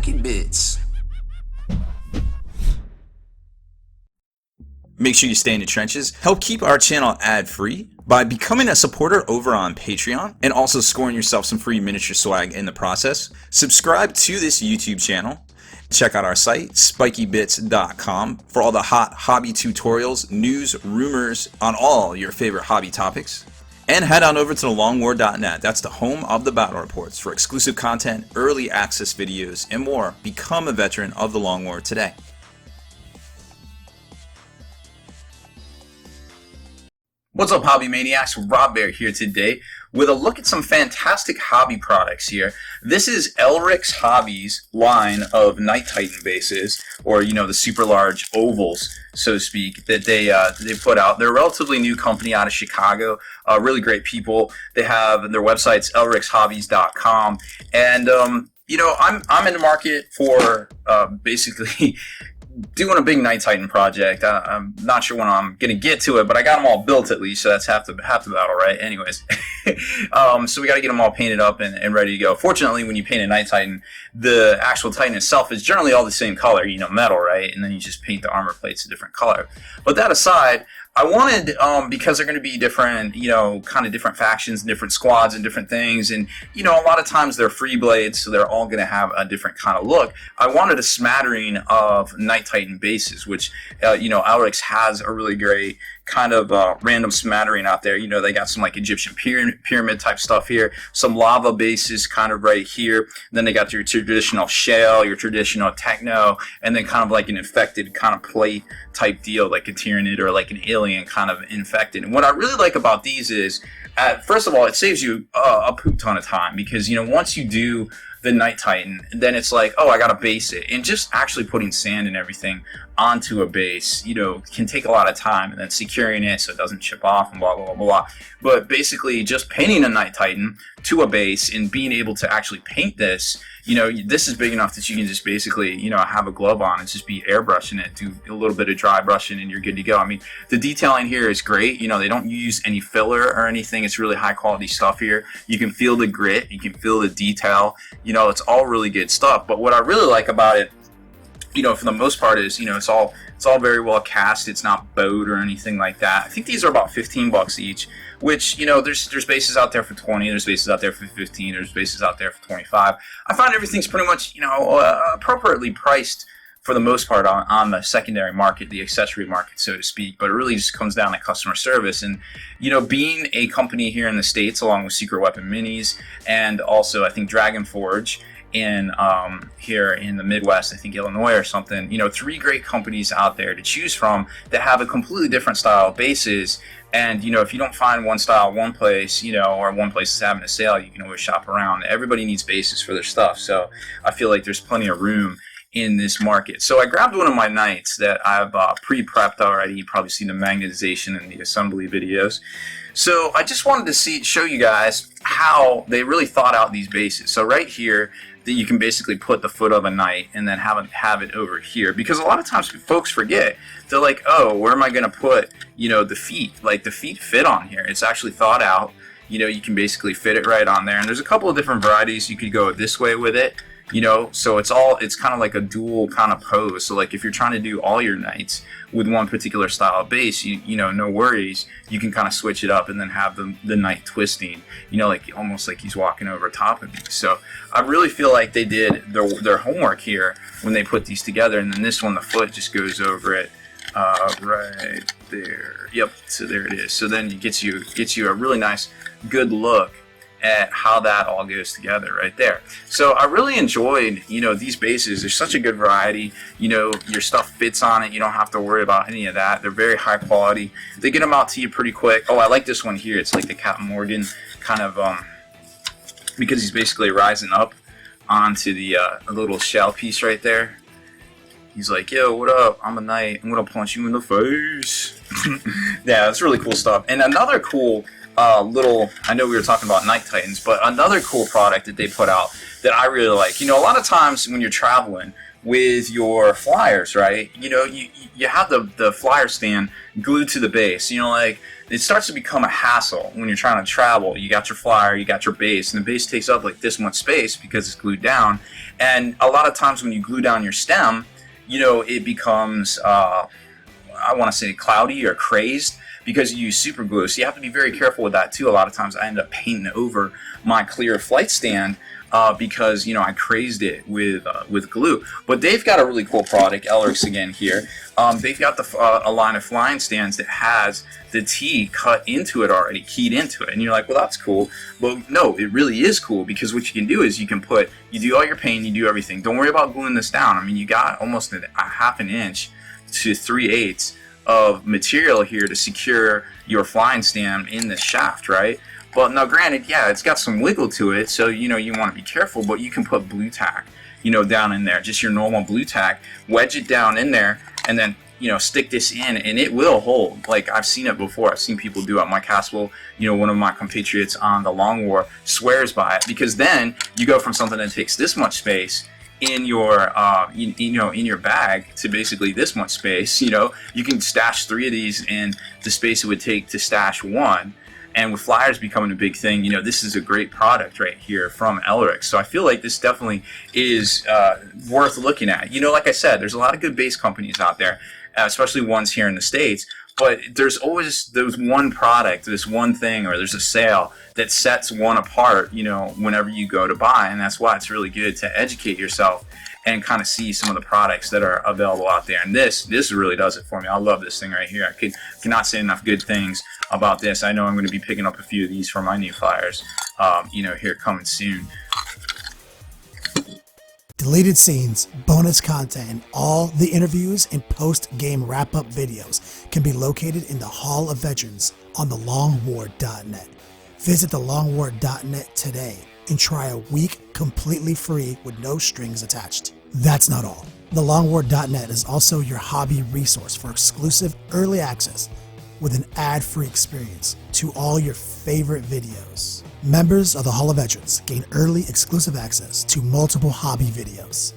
Spiky Bits. Make sure you stay in the trenches. Help keep our channel ad-free by becoming a supporter over on Patreon and also scoring yourself some free miniature swag in the process. Subscribe to this YouTube channel. Check out our site, spikybits.com, for all the hot hobby tutorials, news, rumors on all your favorite hobby topics. And head on over to thelongwar.net. That's the home of the battle reports for exclusive content, early access videos, and more. Become a veteran of the Long War today. What's up, Hobby Maniacs? Rob Baer here today with a look at some fantastic hobby products here. This is Elriks Hobbies line of Knight Titan bases, or the super large ovals, so to speak, that they put out. They're a relatively new company out of Chicago. Really great people. They have their website's elrikshobbies.com, and I'm in the market for basically doing a big Knight Titan project. I'm not sure when I'm gonna get to it, but I got them all built at least, so that's half the battle, right? Anyways, so we got to get them all painted up and ready to go. Fortunately, when you paint a Knight Titan, the actual Titan itself is generally all the same color, metal, right? And then you just paint the armor plates a different color. But that aside, I wanted, because they're going to be different, kind of different factions, different squads, and different things, and a lot of times they're free blades, so they're all going to have a different kind of look. I wanted a smattering of Knight Titan bases, which Elriks has a really great kind of random smattering out there. They got some like Egyptian pyramid type stuff here, some lava bases kind of right here. Then they got your traditional shell, your traditional techno, and then kind of like an infected kind of plate type deal, like a Tyranid or like an alien kind of infected. And what I really like about these is, first of all, it saves you a poop ton of time, because once you do the Knight Titan, then it's like, oh, I gotta base it, and just actually putting sand and everything onto a base, can take a lot of time, and then securing it so it doesn't chip off and blah blah blah blah. But basically, just painting a Knight Titan to a base and being able to actually paint this, this is big enough that you can just basically, have a glove on and just be airbrushing it, do a little bit of dry brushing, and you're good to go. I mean, the detailing here is great. They don't use any filler or anything. It's really high quality stuff here. You can feel the grit, you can feel the detail. It's all really good stuff. But what I really like about it, for the most part, is it's all very well cast. It's not bowed or anything like that. I think these are about $15 each, which there's bases out there for 20, there's bases out there for 15, there's bases out there for 25. I find everything's pretty much appropriately priced for the most part on the secondary market, the accessory market, so to speak. But it really just comes down to customer service, and being a company here in the States, along with Secret Weapon Minis, and also I think Dragon Forge in here in the Midwest, I think Illinois or something, 3 great companies out there to choose from that have a completely different style of bases. And if you don't find one style one place, or one place is having a sale, you can always shop around. Everybody needs bases for their stuff, so I feel like there's plenty of room in this market. So I grabbed one of my Knights that I've pre-prepped already. You've probably seen the magnetization and the assembly videos. So I just wanted to show you guys how they really thought out these bases. So right here, that you can basically put the foot of a Knight and then have it over here, because a lot of times folks forget. They're like, oh, where am I going to put the feet? Like, the feet fit on here. It's actually thought out. You can basically fit it right on there, and there's a couple of different varieties. You could go this way with it, so it's kind of like a dual kind of pose. So like if you're trying to do all your Knights with one particular style of base, no worries. You can kind of switch it up and then have the Knight twisting, like almost like he's walking over top of you. So I really feel like they did their homework here when they put these together. And then this one, the foot just goes over it right there. Yep. So there it is. So then it gets you a really nice, good look at how that all goes together right there. So I really enjoyed, these bases. There's such a good variety. Your stuff fits on it. You don't have to worry about any of that. They're very high quality. They get them out to you pretty quick. Oh, I like this one here. It's like the Captain Morgan kind of, because he's basically rising up onto the little shell piece right there. He's like, yo, what up? I'm a Knight. I'm gonna punch you in the face. Yeah, that's really cool stuff. And another cool I know we were talking about Night Titans, but another cool product that they put out that I really like. A lot of times when you're traveling with your flyers, right, you have the flyer stand glued to the base. Like, it starts to become a hassle when you're trying to travel. You got your flyer, you got your base, and the base takes up like this much space because it's glued down. And a lot of times when you glue down your stem, it becomes, I want to say, cloudy or crazed, because you use super glue. So you have to be very careful with that too. A lot of times I end up painting over my clear flight stand because I crazed it with glue. But they've got a really cool product, Elriks again here. They've got a line of flying stands that has the T cut into it already, keyed into it, and you're like, well, that's cool. Well, no, it really is cool, because what you can do is you do all your paint, you do everything. Don't worry about gluing this down. I mean, you got almost a half an inch to 3/8 of material here to secure your flying stand in the shaft, right? But now, granted, yeah, it's got some wiggle to it, so you want to be careful. But you can put blue tack, down in there, just your normal blue tack, wedge it down in there, and then stick this in, and it will hold. Like, I've seen it before. I've seen people do it. Mike Haspel, one of my compatriots on the Long War, swears by it, because then you go from something that takes this much space in your in your bag to basically this much space. You can stash 3 of these in the space it would take to stash 1. And with flyers becoming a big thing, this is a great product right here from Elriks. So I feel like this definitely is worth looking at. Like I said, there's a lot of good base companies out there, especially ones here in the States. But there's always one product, this one thing, or there's a sale that sets one apart, whenever you go to buy. And that's why it's really good to educate yourself and kind of see some of the products that are available out there. And this really does it for me. I love this thing right here. I cannot say enough good things about this. I know I'm going to be picking up a few of these for my new flyers, here coming soon. Deleted scenes, bonus content, and all the interviews and post-game wrap-up videos can be located in the Hall of Veterans on thelongwar.net. Visit thelongwar.net today and try a week completely free with no strings attached. That's not all. Thelongwar.net is also your hobby resource for exclusive early access with an ad-free experience to all your favorite videos. Members of the Hall of Veterans gain early exclusive access to multiple hobby videos,